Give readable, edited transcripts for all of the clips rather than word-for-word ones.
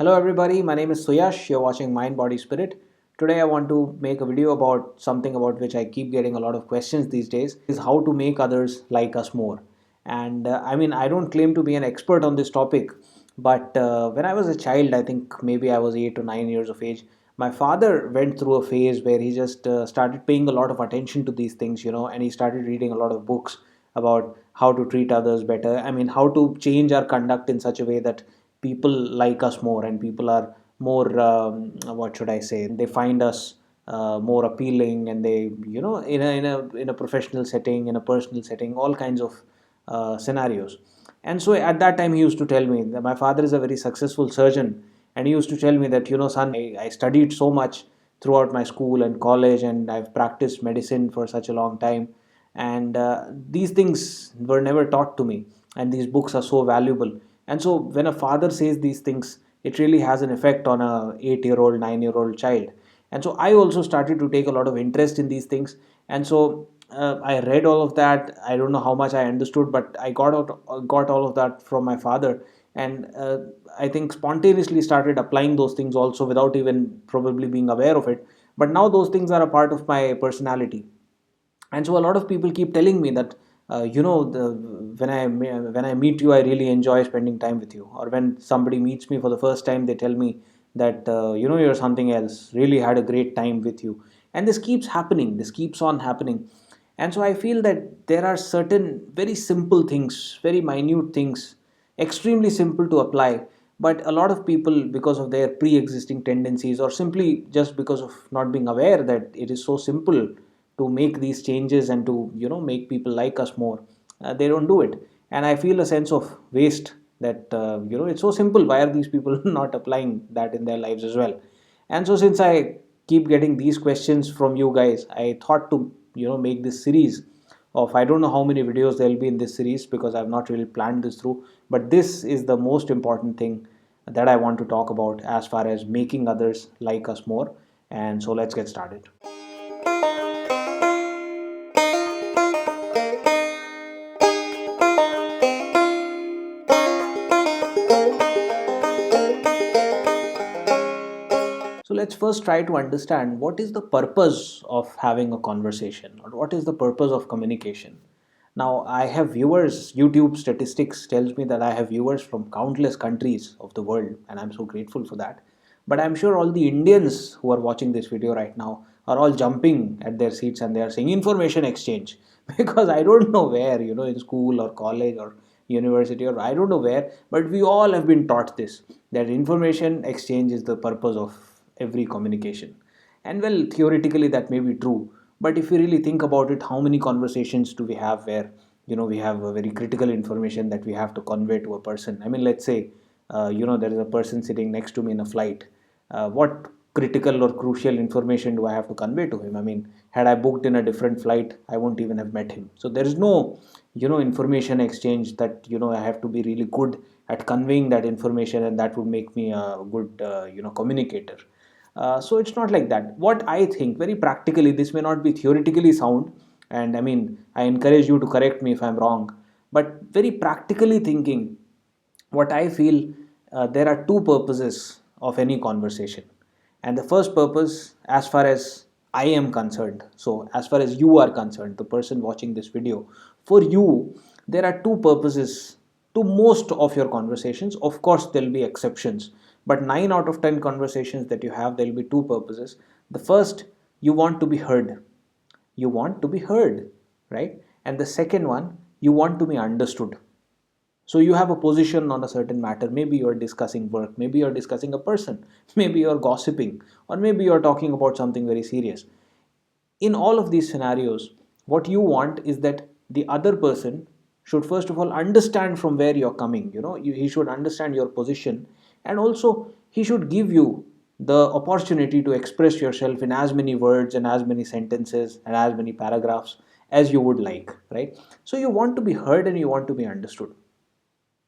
Hello everybody, my name is Suyash. You're watching MindBodySpirit. Today I want to make a video about something about which I keep getting a lot of questions these days is how to make others like us more. And I don't claim to be an expert on this topic, but when I was a child, I think maybe I was 8 to 9 years of age, my father went through a phase where he just started paying a lot of attention to these things, and he started reading a lot of books about how to treat others better. How to change our conduct in such a way that people like us more and people are more what should I say, they find us more appealing, and they in a professional setting, in a personal setting, all kinds of scenarios. And so at that time he used to tell me that my father is a very successful surgeon, and he used to tell me that, son, I studied so much throughout my school and college, and I've practiced medicine for such a long time, and these things were never taught to me, and these books are so valuable. And so when a father says these things, it really has an effect on a 8-year-old 9-year-old child. And so I also started to take a lot of interest in these things. And so I read all of that. I don't know how much I understood, but I got all of that from my father. And I think spontaneously started applying those things also without even probably being aware of it. But now those things are a part of my personality. And so a lot of people keep telling me that, when I meet you, I really enjoy spending time with you. Or when somebody meets me for the first time, they tell me that, you're something else, really had a great time with you. And this keeps happening, this keeps on happening. And so I feel that there are certain very simple things, very minute things, extremely simple to apply, but a lot of people, because of their pre-existing tendencies, or simply just because of not being aware that it is so simple to make these changes and to make people like us more, they don't do it. And I feel a sense of waste that, it's so simple, why are these people not applying that in their lives as well? And so since I keep getting these questions from you guys, I thought to make this series of, I don't know how many videos there will be in this series, because I've not really planned this through, but this is the most important thing that I want to talk about as far as making others like us more. And so let's get started. So let's first try to understand what is the purpose of having a conversation, or what is the purpose of communication. Now, I have viewers, YouTube statistics tells me that I have viewers from countless countries of the world, and I'm so grateful for that. But I'm sure all the Indians who are watching this video right now are all jumping at their seats, and they are saying information exchange because I don't know where, in school or college or university, or I don't know where, but we all have been taught this, that information exchange is the purpose of every communication. And well, theoretically that may be true, but if you really think about it, how many conversations do we have where we have a very critical information that we have to convey to a person? Let's say, there is a person sitting next to me in a flight. What critical or crucial information do I have to convey to him? Had I booked in a different flight, I won't even have met him. So there is no information exchange that I have to be really good at conveying that information, and that would make me a good communicator. So it's not like that. What I think, very practically, this may not be theoretically sound, and I encourage you to correct me if I'm wrong, but very practically thinking, what I feel, there are two purposes of any conversation. And the first purpose, as far as I am concerned, so as far as you are concerned, the person watching this video, for you, there are two purposes to most of your conversations. Of course, there'll be exceptions, but 9 out of 10 conversations that you have, there'll be two purposes. The first, you want to be heard. You want to be heard, right? And the second one, you want to be understood. So you have a position on a certain matter. Maybe you're discussing work, maybe you're discussing a person, maybe you're gossiping, or maybe you're talking about something very serious. In all of these scenarios, what you want is that the other person should first of all understand from where you're coming. He should understand your position, and also he should give you the opportunity to express yourself in as many words and as many sentences and as many paragraphs as you would like, right? So you want to be heard and you want to be understood.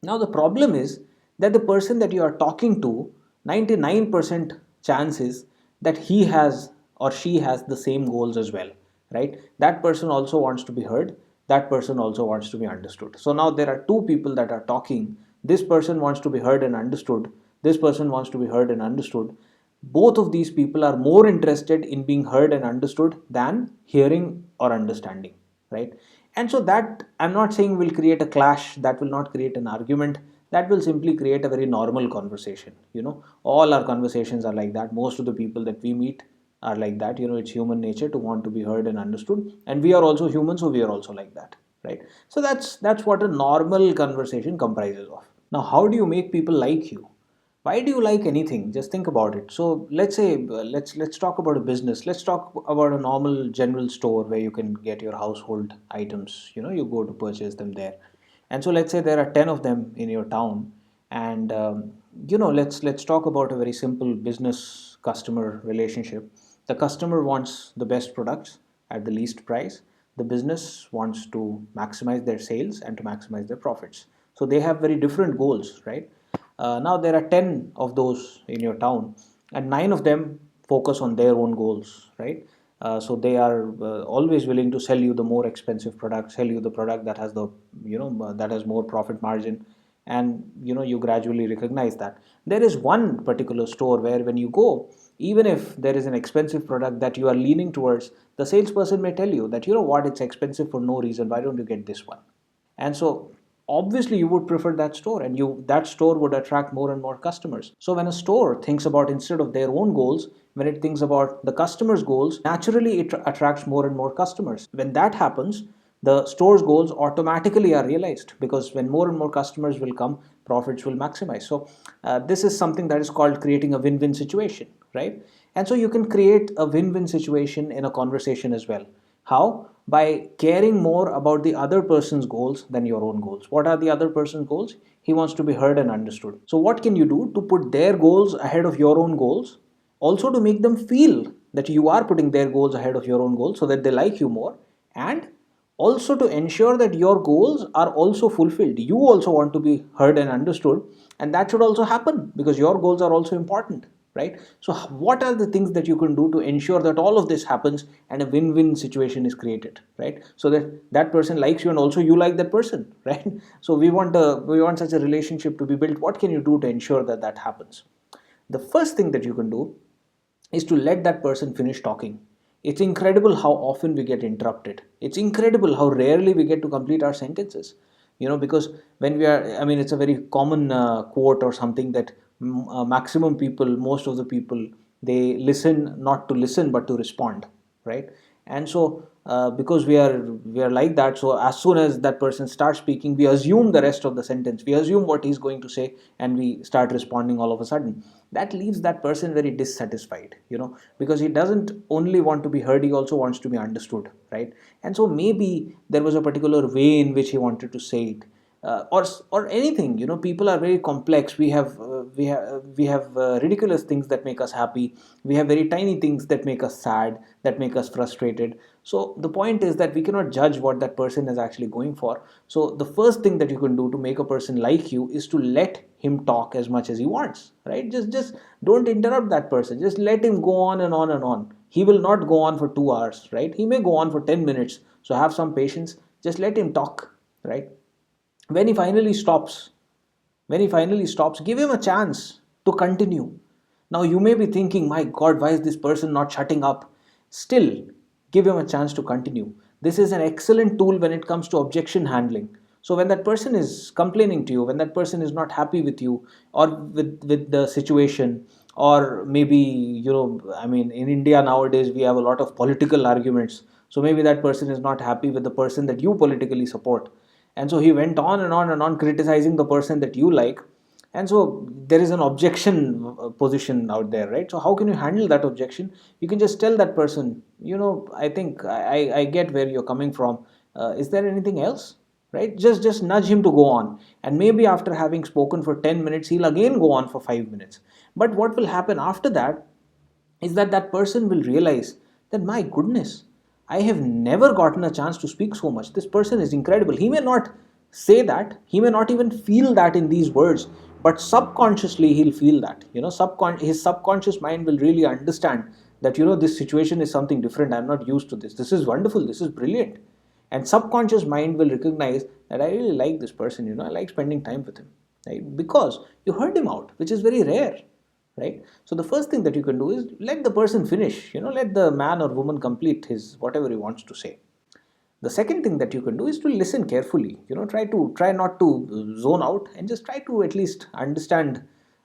Now, the problem is that the person that you are talking to, 99% chance is that he has or she has the same goals as well, right? That person also wants to be heard. That person also wants to be understood. So now there are two people that are talking. This person wants to be heard and understood. this person wants to be heard and understood. Both of these people are more interested in being heard and understood than hearing or understanding, right? And so that, I'm not saying will create a clash, that will not create an argument, that will simply create a very normal conversation. All our conversations are like that. Most of the people that we meet are like that. It's human nature to want to be heard and understood, and we are also human, so we are also like that, right? So that's what a normal conversation comprises of. Now, how do you make people like you? Why do you like anything? Just think about it. So let's say, let's talk about a business. Let's talk about a normal general store where you can get your household items. You go to purchase them there. And so let's say there are 10 of them in your town. And let's talk about a very simple business customer relationship. The customer wants the best products at the least price. The business wants to maximize their sales and to maximize their profits. So they have very different goals, right? Now there are 10 of those in your town, and 9 of them focus on their own goals, right? So they are always willing to sell you the more expensive product, sell you the product that has the that has more profit margin, and you gradually recognize that. There is one particular store where when you go, even if there is an expensive product that you are leaning towards, the salesperson may tell you that, what, it's expensive for no reason, why don't you get this one? And so obviously you would prefer that store, and that store would attract more and more customers. So when a store thinks about, instead of their own goals, when it thinks about the customer's goals, naturally it attracts more and more customers. When that happens, the store's goals automatically are realized, because when more and more customers will come, profits will maximize. So this is something that is called creating a win-win situation, right? And so you can create a win-win situation in a conversation as well. How? By caring more about the other person's goals than your own goals. What are the other person's goals? He wants to be heard and understood. So what can you do to put their goals ahead of your own goals? Also to make them feel that you are putting their goals ahead of your own goals, so that they like you more, and also to ensure that your goals are also fulfilled. You also want to be heard and understood, and that should also happen because your goals are also important, right? So what are the things that you can do to ensure that all of this happens and a win-win situation is created, right? So that that person likes you and also you like that person, right? So we want such a relationship to be built. What can you do to ensure that that happens? The first thing that you can do is to let that person finish talking. It's incredible how often we get interrupted. It's incredible how rarely we get to complete our sentences. Because when we are, I mean, it's a very common quote or something that maximum people, most of the people, they listen not to listen but to respond, right? And so because we are like that, so as soon as that person starts speaking, we assume the rest of the sentence, we assume what he's going to say, and we start responding all of a sudden. That leaves that person very dissatisfied, because he doesn't only want to be heard, he also wants to be understood, right? And so maybe there was a particular way in which he wanted to say it, or anything. People are very complex. We have ridiculous things that make us happy. We have very tiny things that make us sad, that make us frustrated. So the point is that we cannot judge what that person is actually going for. So the first thing that you can do to make a person like you is to let him talk as much as he wants, right? Just don't interrupt that person. Just let him go on and on and on. He will not go on for 2 hours, right? He may go on for 10 minutes. So have some patience. Just let him talk, right? when he finally stops when he finally stops, give him a chance to continue. Now you may be thinking, my god, why is this person not shutting up? Still, give him a chance to continue. This is an excellent tool when it comes to objection handling. So when that person is complaining to you, when that person is not happy with you, or with the situation, or maybe, I mean, in India nowadays we have a lot of political arguments. So maybe that person is not happy with the person that you politically support, and so he went on and on and on criticizing the person that you like. And so there is an objection position out there, right? So how can you handle that objection? You can just tell that person, I think I get where you're coming from. Is there anything else? Right? Just nudge him to go on. And maybe after having spoken for 10 minutes, he'll again go on for 5 minutes. But what will happen after that is that that person will realize that, my goodness, I have never gotten a chance to speak so much. This person is incredible. He may not say that, he may not even feel that in these words, but subconsciously he'll feel that. His subconscious mind will really understand that, this situation is something different. I'm not used to this. This is wonderful. This is brilliant. And subconscious mind will recognize that I really like this person. I like spending time with him. right? Because you heard him out, which is very rare, right? So the first thing that you can do is let the person finish, let the man or woman complete his whatever he wants to say. The second thing that you can do is to listen carefully. Try not to zone out, and just try to at least understand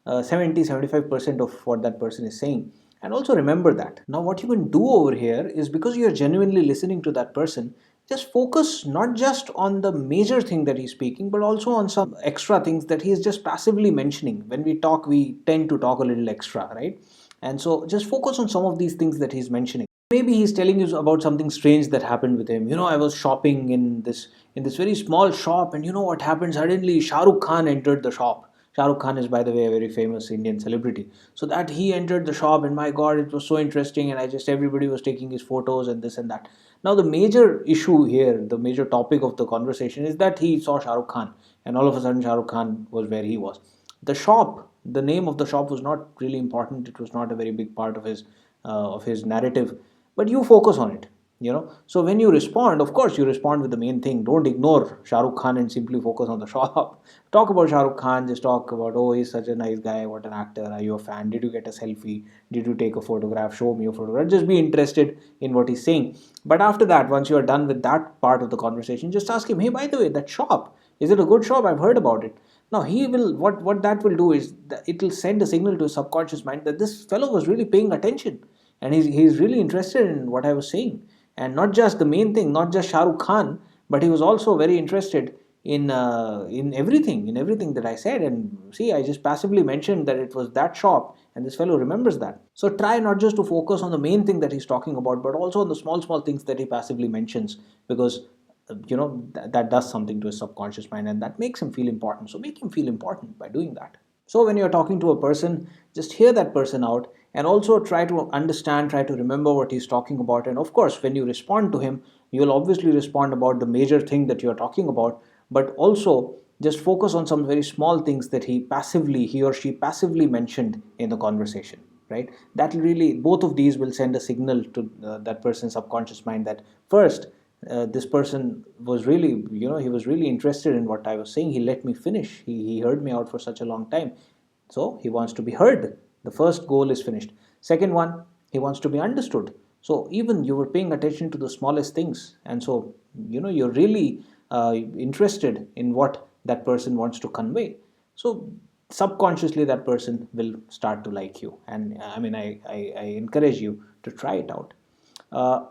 70-75% of what that person is saying, and also remember that. Now what you can do over here is, because you are genuinely listening to that person, just focus not just on the major thing that he's speaking, but also on some extra things that he is just passively mentioning. When we talk, we tend to talk a little extra, right? And so just focus on some of these things that he's mentioning. Maybe he's telling you about something strange that happened with him. I was shopping in this very small shop, and what happened? Suddenly Shah Rukh Khan entered the shop. Shah Rukh Khan is, by the way, a very famous Indian celebrity. So that he entered the shop, and my God, it was so interesting, and everybody was taking his photos and this and that. Now the major issue here, the major topic of the conversation, is that he saw Shah Rukh Khan, and all of a sudden Shah Rukh Khan was where he was. The name of the shop was not really important. It was not a very big part of his narrative, but you focus on it. So when you respond, of course you respond with the main thing. Don't ignore Shah Rukh Khan and simply focus on the shop. Talk about Shah Rukh Khan. Just talk about, oh, he's such a nice guy, what an actor, are you a fan, did you get a selfie, did you take a photograph, show me a photograph. Just be interested in what he's saying. But after that, once you are done with that part of the conversation, just ask him, hey, by the way, that shop, is it a good shop? I've heard about it. Now he will, what that will do is that it will send a signal to his subconscious mind that this fellow was really paying attention, and he's really interested in what I was saying. And not just the main thing, not just Shah Rukh Khan, but he was also very interested in everything that I said. And see, I just passively mentioned that it was that shop, and this fellow remembers that. So try not just to focus on the main thing that he's talking about, but also on the small things that he passively mentions, because that does something to his subconscious mind, and that makes him feel important. So make him feel important by doing that. So when you're talking to a person, just hear that person out, and also try to understand, try to remember what he's talking about. And of course, when you respond to him, you'll obviously respond about the major thing that you're talking about, but also just focus on some very small things that he or she passively mentioned in the conversation, right? That will really, both of these will send a signal to that person's subconscious mind that, first, this person was really, he was really interested in what I was saying. He let me finish. He heard me out for such a long time. So he wants to be heard. The first goal is finished. Second one, he wants to be understood. So even you were paying attention to the smallest things. And so, you're really interested in what that person wants to convey. So subconsciously, that person will start to like you. And I mean, I encourage you to try it out.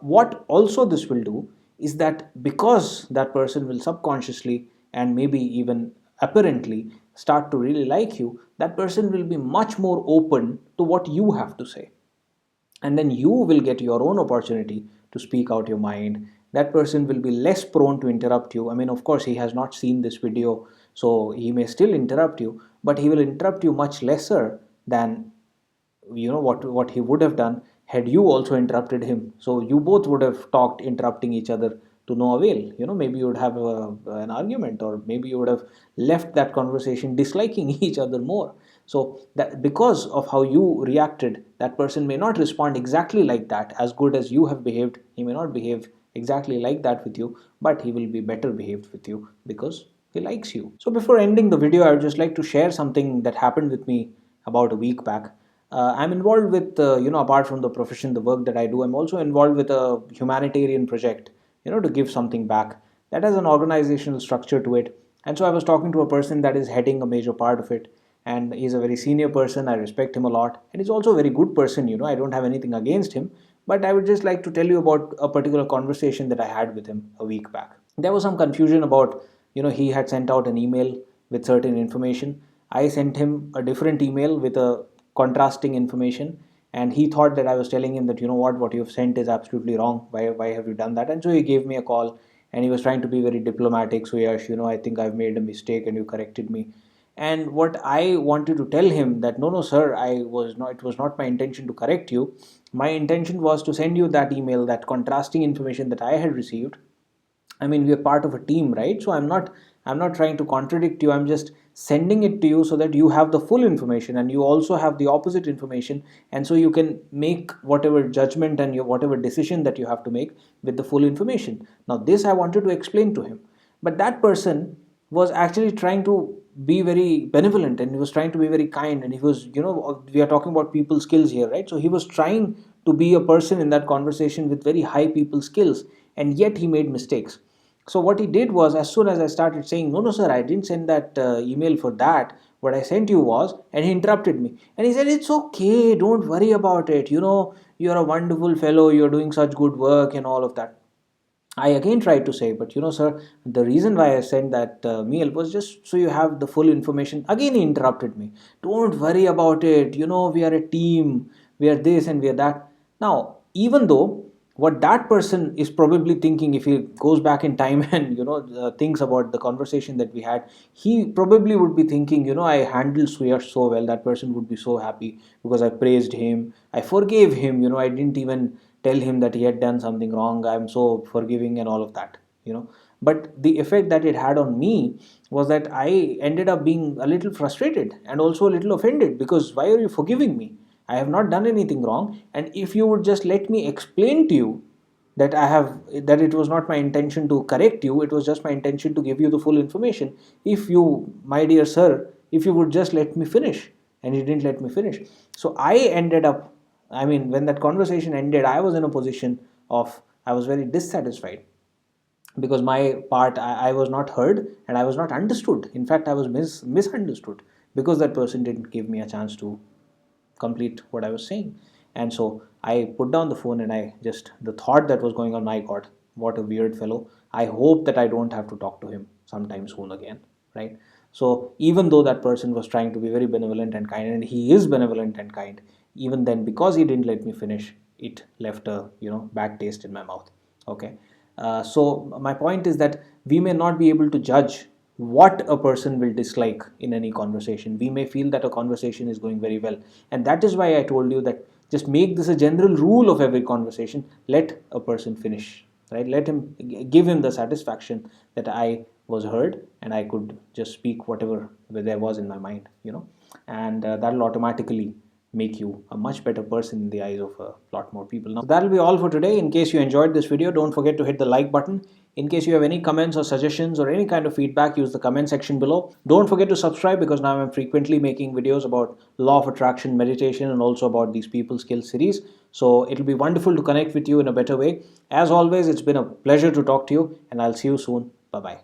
What also this will do is that, because that person will subconsciously and maybe even apparently start to really like you, that person will be much more open to what you have to say, and then you will get your own opportunity to speak out your mind. That person will be less prone to interrupt you. I mean, of course, he has not seen this video, so he may still interrupt you, but he will interrupt you much lesser than what he would have done had you also interrupted him. So you both would have talked interrupting each other to no avail. Maybe you would have an argument, or maybe you would have left that conversation disliking each other more. So that, because of how you reacted, that person may not respond exactly like that. As good as you have behaved, he may not behave exactly like that with you, but he will be better behaved with you because he likes you. So before ending the video, I would just like to share something that happened with me about a week back. I'm involved with, apart from the profession, the work that I do, I'm also involved with a humanitarian project, to give something back. That has an organizational structure to it. And so I was talking to a person that is heading a major part of it. And he's a very senior person. I respect him a lot. And he's also a very good person. I don't have anything against him. But I would just like to tell you about a particular conversation that I had with him a week back. There was some confusion about, he had sent out an email with certain information. I sent him a different email with a contrasting information, and he thought that I was telling him that, what you've sent is absolutely wrong. Why have you done that? And so he gave me a call, and he was trying to be very diplomatic. So Yash, I think I've made a mistake, and you corrected me. And what I wanted to tell him that, no, sir, it was not my intention to correct you. My intention was to send you that email, that contrasting information that I had received. I mean, we are part of a team, right? So I'm not trying to contradict you. I'm just sending it to you so that you have the full information, and you also have the opposite information, and so you can make whatever judgment and whatever decision that you have to make with the full information. Now, this I wanted to explain to him, but that person was actually trying to be very benevolent, and he was trying to be very kind, and he was, we are talking about people skills here, right? So he was trying to be a person in that conversation with very high people skills, and yet he made mistakes. So what he did was, as soon as I started saying, no, no, sir, I didn't send that email for that. What I sent you was, and he interrupted me, and he said, it's okay, don't worry about it. You're a wonderful fellow. You're doing such good work and all of that. I again tried to say, but sir, the reason why I sent that mail was just so you have the full information. Again, he interrupted me. Don't worry about it. We are a team. We are this and we are that. Now, even though what that person is probably thinking, if he goes back in time and thinks about the conversation that we had, he probably would be thinking, I handled Suyash so well. That person would be so happy because I praised him. I forgave him. I didn't even tell him that he had done something wrong. I'm so forgiving and all of that. But the effect that it had on me was that I ended up being a little frustrated and also a little offended, because why are you forgiving me? I have not done anything wrong, and if you would just let me explain to you that it was not my intention to correct you, it was just my intention to give you the full information. If you, my dear sir, if you would just let me finish. And he didn't let me finish. So I ended up, I mean, when that conversation ended, I was in a position of, I was very dissatisfied, because my part, I was not heard and I was not understood. In fact, I was misunderstood, because that person didn't give me a chance to complete what I was saying. And so I put down the phone, and the thought that was going on, my God, what a weird fellow. I hope that I don't have to talk to him sometime soon again, right? So even though that person was trying to be very benevolent and kind, and he is benevolent and kind, even then, because he didn't let me finish, it left a bad taste in my mouth. Okay. So my point is that we may not be able to judge what a person will dislike in any conversation. We may feel that a conversation is going very well, and that is why I told you that just make this a general rule of every conversation. Let a person finish, right? Let him, give him the satisfaction that I was heard and I could just speak whatever there was in my mind, and that'll automatically make you a much better person in the eyes of a lot more people. Now, so that'll be all for today. In case you enjoyed this video, don't forget to hit the like button. In case you have any comments or suggestions or any kind of feedback, use the comment section below. Don't forget to subscribe, because now I'm frequently making videos about law of attraction, meditation, and also about these people skills series. So it'll be wonderful to connect with you in a better way. As always, it's been a pleasure to talk to you, and I'll see you soon. Bye bye.